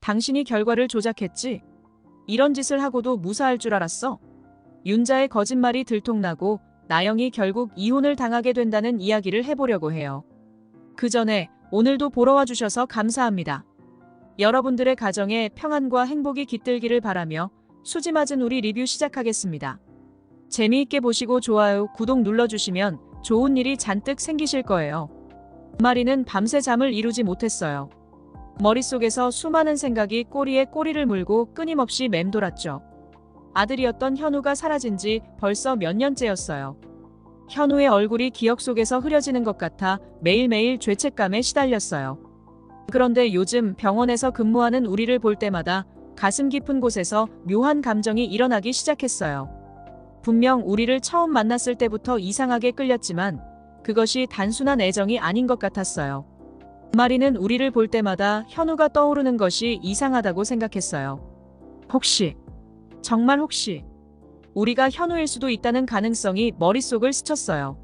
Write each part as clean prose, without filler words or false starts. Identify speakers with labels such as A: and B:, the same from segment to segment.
A: 당신이 결과를 조작했지? 이런 짓을 하고도 무사할 줄 알았어? 윤자의 거짓말이 들통나고 나영이 결국 이혼을 당하게 된다는 이야기를 해보려고 해요. 그 전에 오늘도 보러 와주셔서 감사합니다. 여러분들의 가정에 평안과 행복이 깃들기를 바라며 수지 맞은 우리 리뷰 시작하겠습니다. 재미있게 보시고 좋아요, 구독 눌러주시면 좋은 일이 잔뜩 생기실 거예요. 마리는 밤새 잠을 이루지 못했어요. 머릿속에서 수많은 생각이 꼬리에 꼬리를 물고 끊임없이 맴돌았죠. 아들이었던 현우가 사라진 지 벌써 몇 년째였어요. 현우의 얼굴이 기억 속에서 흐려지는 것 같아 매일매일 죄책감에 시달렸어요. 그런데 요즘 병원에서 근무하는 우리를 볼 때마다 가슴 깊은 곳에서 묘한 감정이 일어나기 시작했어요. 분명 우리를 처음 만났을 때부터 이상하게 끌렸지만 그것이 단순한 애정이 아닌 것 같았어요. 마리는 우리를 볼 때마다 현우가 떠오르는 것이 이상하다고 생각했어요. 혹시, 정말 혹시 우리가 현우일 수도 있다는 가능성이 머릿속을 스쳤어요.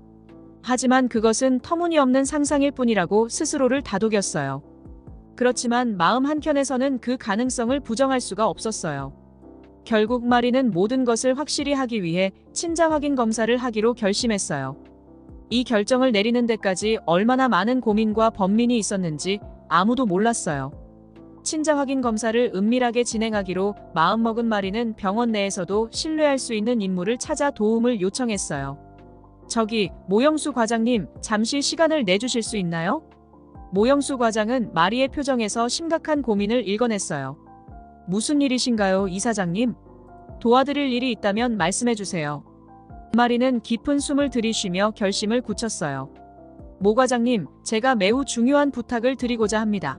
A: 하지만 그것은 터무니없는 상상일 뿐이라고 스스로를 다독였어요. 그렇지만 마음 한켠에서는 그 가능성을 부정할 수가 없었어요. 결국 마리는 모든 것을 확실히 하기 위해 친자 확인 검사를 하기로 결심했어요. 이 결정을 내리는 데까지 얼마나 많은 고민과 번민이 있었는지 아무도 몰랐어요. 친자 확인 검사를 은밀하게 진행하기로 마음먹은 마리는 병원 내에서도 신뢰할 수 있는 인물을 찾아 도움을 요청했어요. 저기, 모영수 과장님, 잠시 시간을 내주실 수 있나요? 모영수 과장은 마리의 표정에서 심각한 고민을 읽어냈어요. 무슨 일이신가요, 이사장님? 도와드릴 일이 있다면 말씀해주세요. 마리는 깊은 숨을 들이쉬며 결심을 굳혔어요. 모 과장님, 제가 매우 중요한 부탁을 드리고자 합니다.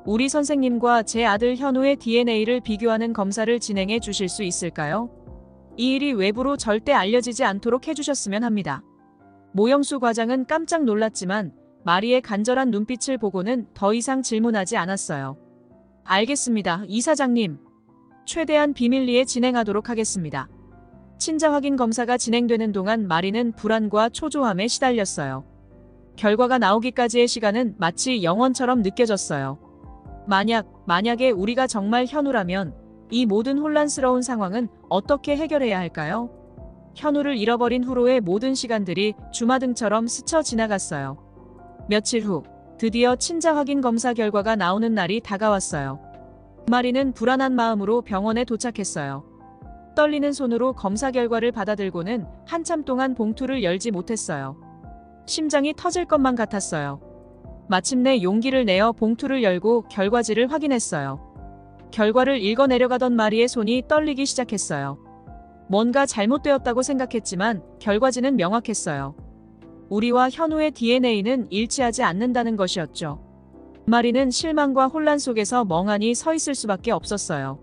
A: 우리 선생님과 제 아들 현우의 DNA를 비교하는 검사를 진행해 주실 수 있을까요? 이 일이 외부로 절대 알려지지 않도록 해주셨으면 합니다. 모영수 과장은 깜짝 놀랐지만 마리의 간절한 눈빛을 보고는 더 이상 질문하지 않았어요. 알겠습니다, 이사장님. 최대한 비밀리에 진행하도록 하겠습니다. 친자 확인 검사가 진행되는 동안 마리는 불안과 초조함에 시달렸어요. 결과가 나오기까지의 시간은 마치 영원처럼 느껴졌어요. 만약에 우리가 정말 현우라면 이 모든 혼란스러운 상황은 어떻게 해결해야 할까요? 현우를 잃어버린 후로의 모든 시간들이 주마등처럼 스쳐 지나갔어요. 며칠 후, 드디어 친자 확인 검사 결과가 나오는 날이 다가왔어요. 마리는 불안한 마음으로 병원에 도착했어요. 떨리는 손으로 검사 결과를 받아들고는 한참 동안 봉투를 열지 못했어요. 심장이 터질 것만 같았어요. 마침내 용기를 내어 봉투를 열고 결과지를 확인했어요. 결과를 읽어내려가던 마리의 손이 떨리기 시작했어요. 뭔가 잘못되었다고 생각했지만 결과지는 명확했어요. 우리와 현우의 DNA는 일치하지 않는다는 것이었죠. 마리는 실망과 혼란 속에서 멍하니 서 있을 수밖에 없었어요.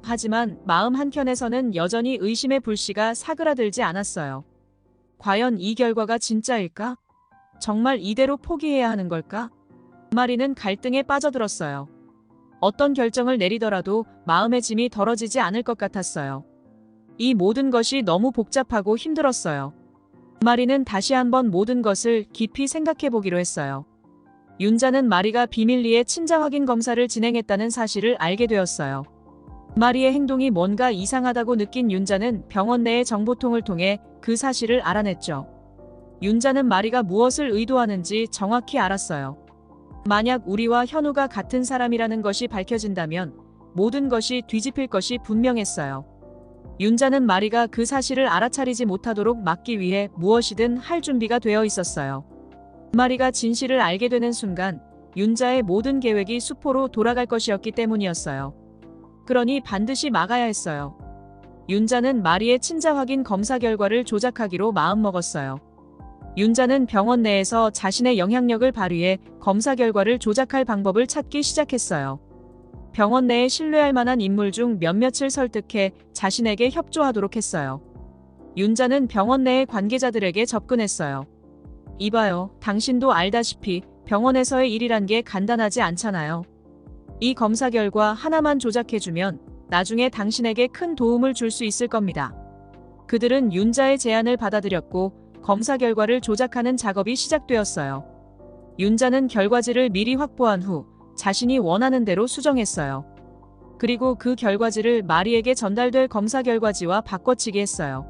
A: 하지만 마음 한켠에서는 여전히 의심의 불씨가 사그라들지 않았어요. 과연 이 결과가 진짜일까? 정말 이대로 포기해야 하는 걸까? 마리는 갈등에 빠져들었어요. 어떤 결정을 내리더라도 마음의 짐이 덜어지지 않을 것 같았어요. 이 모든 것이 너무 복잡하고 힘들었어요. 마리는 다시 한번 모든 것을 깊이 생각해 보기로 했어요. 윤자는 마리가 비밀리에 친자 확인 검사를 진행했다는 사실을 알게 되었어요. 마리의 행동이 뭔가 이상하다고 느낀 윤자는 병원 내의 정보통을 통해 그 사실을 알아냈죠. 윤자는 마리가 무엇을 의도하는지 정확히 알았어요. 만약 우리와 현우가 같은 사람이라는 것이 밝혀진다면 모든 것이 뒤집힐 것이 분명했어요. 윤자는 마리가 그 사실을 알아차리지 못하도록 막기 위해 무엇이든 할 준비가 되어 있었어요. 마리가 진실을 알게 되는 순간 윤자의 모든 계획이 수포로 돌아갈 것이었기 때문이었어요. 그러니 반드시 막아야 했어요. 윤자는 마리의 친자 확인 검사 결과를 조작하기로 마음먹었어요. 윤자는 병원 내에서 자신의 영향력을 발휘해 검사 결과를 조작할 방법을 찾기 시작했어요. 병원 내에 신뢰할 만한 인물 중 몇몇을 설득해 자신에게 협조하도록 했어요. 윤자는 병원 내의 관계자들에게 접근했어요. 이봐요, 당신도 알다시피 병원에서의 일이란 게 간단하지 않잖아요. 이 검사 결과 하나만 조작해주면 나중에 당신에게 큰 도움을 줄 수 있을 겁니다. 그들은 윤자의 제안을 받아들였고 검사 결과를 조작하는 작업이 시작되었어요. 윤자는 결과지를 미리 확보한 후 자신이 원하는 대로 수정했어요. 그리고 그 결과지를 마리에게 전달될 검사 결과지와 바꿔치기 했어요.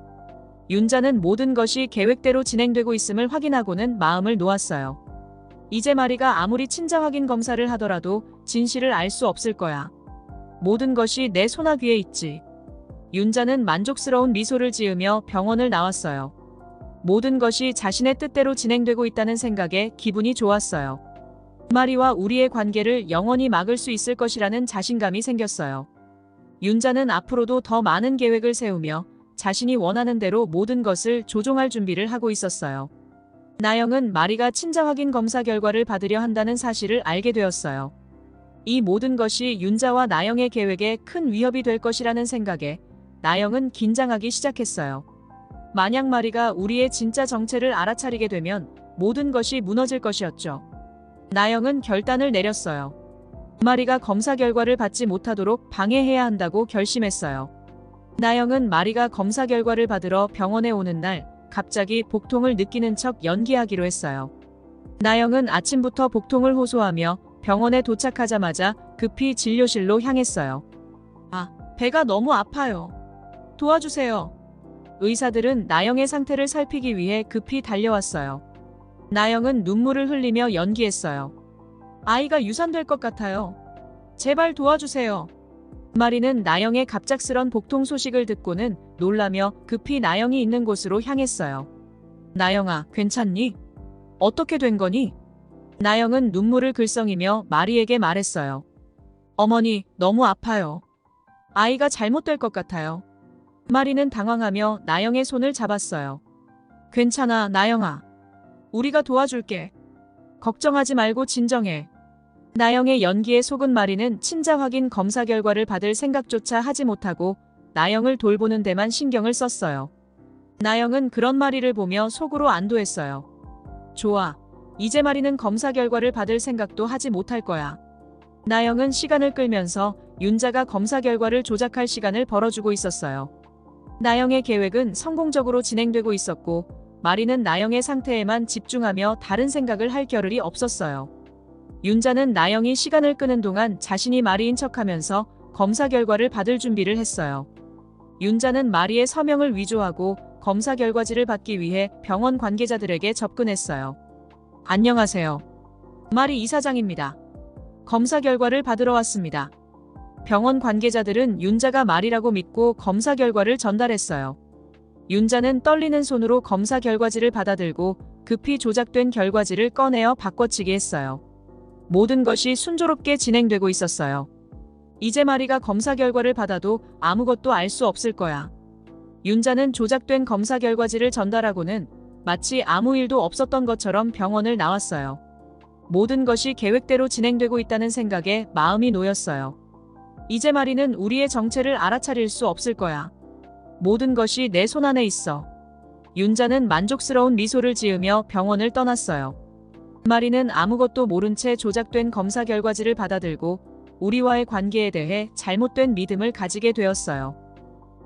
A: 윤자는 모든 것이 계획대로 진행되고 있음을 확인하고는 마음을 놓았어요. 이제 마리가 아무리 친자 확인 검사를 하더라도 진실을 알 수 없을 거야. 모든 것이 내 손아귀에 있지. 윤자는 만족스러운 미소를 지으며 병원을 나왔어요. 모든 것이 자신의 뜻대로 진행되고 있다는 생각에 기분이 좋았어요. 마리와 우리의 관계를 영원히 막을 수 있을 것이라는 자신감이 생겼어요. 윤자는 앞으로도 더 많은 계획을 세우며 자신이 원하는 대로 모든 것을 조종할 준비를 하고 있었어요. 나영은 마리가 친자 확인 검사 결과를 받으려 한다는 사실을 알게 되었어요. 이 모든 것이 윤자와 나영의 계획에 큰 위협이 될 것이라는 생각에 나영은 긴장하기 시작했어요. 만약 마리가 우리의 진짜 정체를 알아차리게 되면 모든 것이 무너질 것이었죠. 나영은 결단을 내렸어요. 마리가 검사 결과를 받지 못하도록 방해해야 한다고 결심했어요. 나영은 마리가 검사 결과를 받으러 병원에 오는 날 갑자기 복통을 느끼는 척 연기하기로 했어요. 나영은 아침부터 복통을 호소하며 병원에 도착하자마자 급히 진료실로 향했어요. 배가 너무 아파요. 도와주세요. 의사들은 나영의 상태를 살피기 위해 급히 달려왔어요. 나영은 눈물을 흘리며 연기했어요. 아이가 유산될 것 같아요. 제발 도와주세요. 마리는 나영의 갑작스런 복통 소식을 듣고는 놀라며 급히 나영이 있는 곳으로 향했어요. 나영아, 괜찮니? 어떻게 된 거니? 나영은 눈물을 글썽이며 마리에게 말했어요. 어머니, 너무 아파요. 아이가 잘못될 것 같아요. 마리는 당황하며 나영의 손을 잡았어요. 괜찮아, 나영아. 우리가 도와줄게. 걱정하지 말고 진정해. 나영의 연기에 속은 마리는 친자 확인 검사 결과를 받을 생각조차 하지 못하고 나영을 돌보는 데만 신경을 썼어요. 나영은 그런 마리를 보며 속으로 안도했어요. 좋아. 이제 마리는 검사 결과를 받을 생각도 하지 못할 거야. 나영은 시간을 끌면서 윤자가 검사 결과를 조작할 시간을 벌어주고 있었어요. 나영의 계획은 성공적으로 진행되고 있었고 마리는 나영의 상태에만 집중하며 다른 생각을 할 겨를이 없었어요. 윤자는 나영이 시간을 끄는 동안 자신이 마리인 척하면서 검사 결과를 받을 준비를 했어요. 윤자는 마리의 서명을 위조하고 검사 결과지를 받기 위해 병원 관계자들에게 접근했어요. 안녕하세요. 마리 이사장입니다. 검사 결과를 받으러 왔습니다. 병원 관계자들은 윤자가 마리라고 믿고 검사 결과를 전달했어요. 윤자는 떨리는 손으로 검사 결과지를 받아들고 급히 조작된 결과지를 꺼내어 바꿔치기 했어요. 모든 것이 순조롭게 진행되고 있었어요. 이제 마리가 검사 결과를 받아도 아무것도 알 수 없을 거야. 윤자는 조작된 검사 결과지를 전달하고는 마치 아무 일도 없었던 것처럼 병원을 나왔어요. 모든 것이 계획대로 진행되고 있다는 생각에 마음이 놓였어요. 이제 마리는 우리의 정체를 알아차릴 수 없을 거야. 모든 것이 내 손 안에 있어. 윤자는 만족스러운 미소를 지으며 병원을 떠났어요. 마리는 아무것도 모른 채 조작된 검사 결과지를 받아들고 우리와의 관계에 대해 잘못된 믿음을 가지게 되었어요.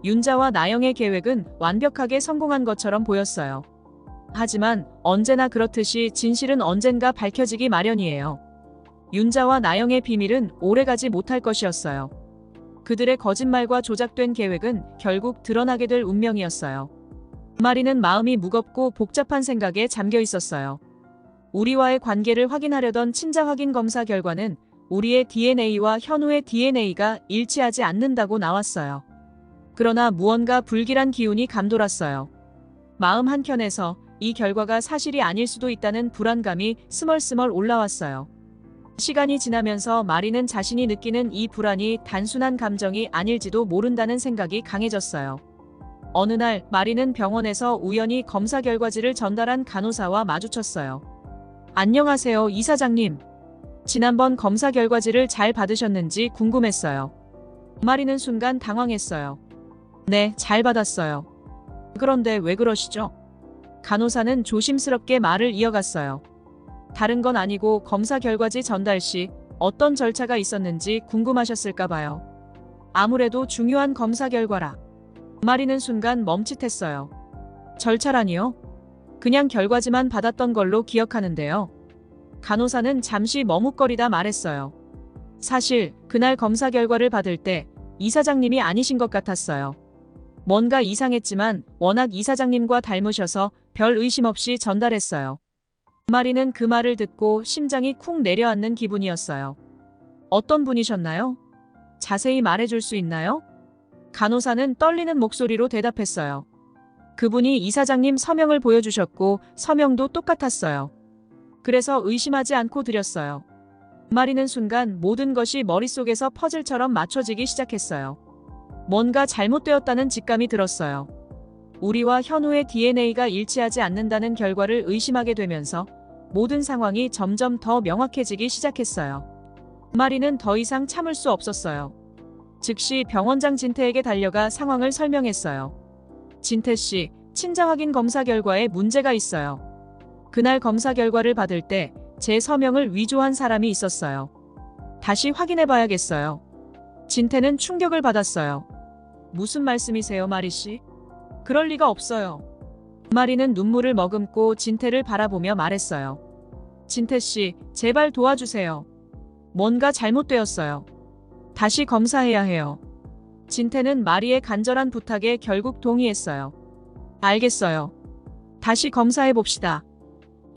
A: 윤자와 나영의 계획은 완벽하게 성공한 것처럼 보였어요. 하지만 언제나 그렇듯이 진실은 언젠가 밝혀지기 마련이에요. 윤자와 나영의 비밀은 오래가지 못할 것이었어요. 그들의 거짓말과 조작된 계획은 결국 드러나게 될 운명이었어요. 마리는 마음이 무겁고 복잡한 생각에 잠겨 있었어요. 우리와의 관계를 확인하려던 친자 확인 검사 결과는 우리의 DNA와 현우의 DNA가 일치하지 않는다고 나왔어요. 그러나 무언가 불길한 기운이 감돌았어요. 마음 한켠에서 이 결과가 사실이 아닐 수도 있다는 불안감이 스멀스멀 올라왔어요. 시간이 지나면서 마리는 자신이 느끼는 이 불안이 단순한 감정이 아닐지도 모른다는 생각이 강해졌어요. 어느 날 마리는 병원에서 우연히 검사 결과지를 전달한 간호사와 마주쳤어요. 안녕하세요, 이사장님. 지난번 검사 결과지를 잘 받으셨는지 궁금했어요. 마리는 순간 당황했어요. 네, 잘 받았어요. 그런데 왜 그러시죠? 간호사는 조심스럽게 말을 이어갔어요. 다른 건 아니고 검사 결과지 전달 시 어떤 절차가 있었는지 궁금하셨을까 봐요. 아무래도 중요한 검사 결과라. 마리는 순간 멈칫했어요. 절차라니요? 그냥 결과지만 받았던 걸로 기억하는데요. 간호사는 잠시 머뭇거리다 말했어요. 사실 그날 검사 결과를 받을 때 이사장님이 아니신 것 같았어요. 뭔가 이상했지만 워낙 이사장님과 닮으셔서 별 의심 없이 전달했어요. 마리는 그 말을 듣고 심장이 쿵 내려앉는 기분이었어요. 어떤 분이셨나요? 자세히 말해줄 수 있나요? 간호사는 떨리는 목소리로 대답했어요. 그분이 이사장님 서명을 보여주셨고 서명도 똑같았어요. 그래서 의심하지 않고 드렸어요. 마리는 순간 모든 것이 머릿속에서 퍼즐처럼 맞춰지기 시작했어요. 뭔가 잘못되었다는 직감이 들었어요. 우리와 현우의 DNA가 일치하지 않는다는 결과를 의심하게 되면서 모든 상황이 점점 더 명확해지기 시작했어요. 마리는 더 이상 참을 수 없었어요. 즉시 병원장 진태에게 달려가 상황을 설명했어요. 진태 씨, 친자 확인 검사 결과에 문제가 있어요. 그날 검사 결과를 받을 때 제 서명을 위조한 사람이 있었어요. 다시 확인해 봐야겠어요. 진태는 충격을 받았어요. 무슨 말씀이세요, 마리 씨? 그럴 리가 없어요. 마리는 눈물을 머금고 진태를 바라보며 말했어요. 진태 씨, 제발 도와주세요. 뭔가 잘못되었어요. 다시 검사해야 해요. 진태는 마리의 간절한 부탁에 결국 동의했어요. 알겠어요. 다시 검사해 봅시다.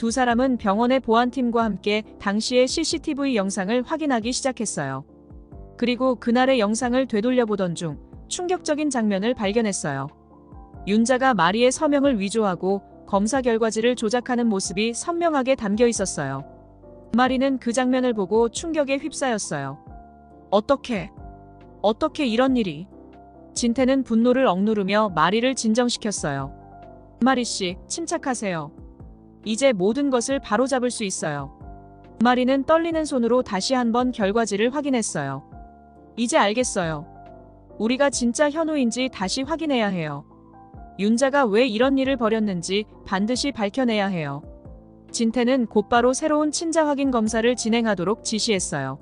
A: 두 사람은 병원의 보안팀과 함께 당시의 CCTV 영상을 확인하기 시작했어요. 그리고 그날의 영상을 되돌려보던 중 충격적인 장면을 발견했어요. 윤자가 마리의 서명을 위조하고 검사 결과지를 조작하는 모습이 선명하게 담겨 있었어요. 마리는 그 장면을 보고 충격에 휩싸였어요. 어떻게 이런 일이? 진태는 분노를 억누르며 마리를 진정시켰어요. 마리 씨, 침착하세요. 이제 모든 것을 바로잡을 수 있어요. 마리는 떨리는 손으로 다시 한번 결과지를 확인했어요. 이제 알겠어요. 우리가 진짜 현우인지 다시 확인해야 해요. 윤자가 왜 이런 일을 벌였는지 반드시 밝혀내야 해요. 진태는 곧바로 새로운 친자 확인 검사를 진행하도록 지시했어요.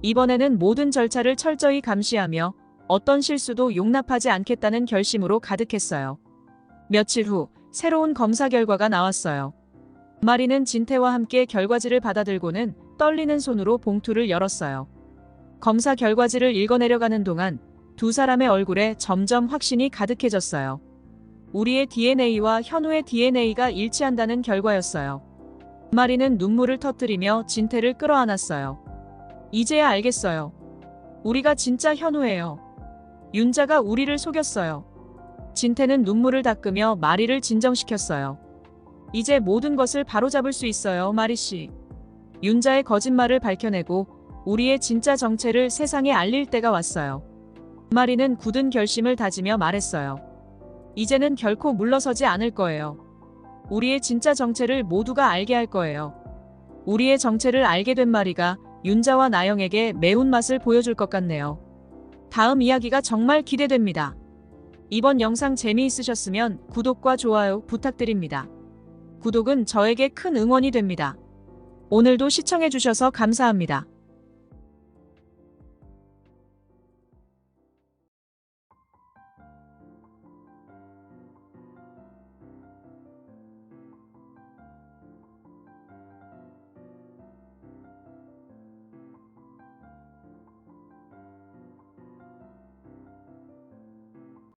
A: 이번에는 모든 절차를 철저히 감시하며 어떤 실수도 용납하지 않겠다는 결심으로 가득했어요. 며칠 후 새로운 검사 결과가 나왔어요. 마리는 진태와 함께 결과지를 받아들고는 떨리는 손으로 봉투를 열었어요. 검사 결과지를 읽어내려가는 동안 두 사람의 얼굴에 점점 확신이 가득해졌어요. 우리의 DNA와 현우의 DNA가 일치한다는 결과였어요. 마리는 눈물을 터뜨리며 진태를 끌어안았어요. 이제야 알겠어요. 우리가 진짜 현우예요. 윤자가 우리를 속였어요. 진태는 눈물을 닦으며 마리를 진정시켰어요. 이제 모든 것을 바로잡을 수 있어요, 마리 씨. 윤자의 거짓말을 밝혀내고 우리의 진짜 정체를 세상에 알릴 때가 왔어요. 마리는 굳은 결심을 다지며 말했어요. 이제는 결코 물러서지 않을 거예요. 우리의 진짜 정체를 모두가 알게 할 거예요. 우리의 정체를 알게 된 마리가 윤자와 나영에게 매운맛을 보여줄 것 같네요. 다음 이야기가 정말 기대됩니다. 이번 영상 재미있으셨으면 구독과 좋아요 부탁드립니다. 구독은 저에게 큰 응원이 됩니다. 오늘도 시청해주셔서 감사합니다.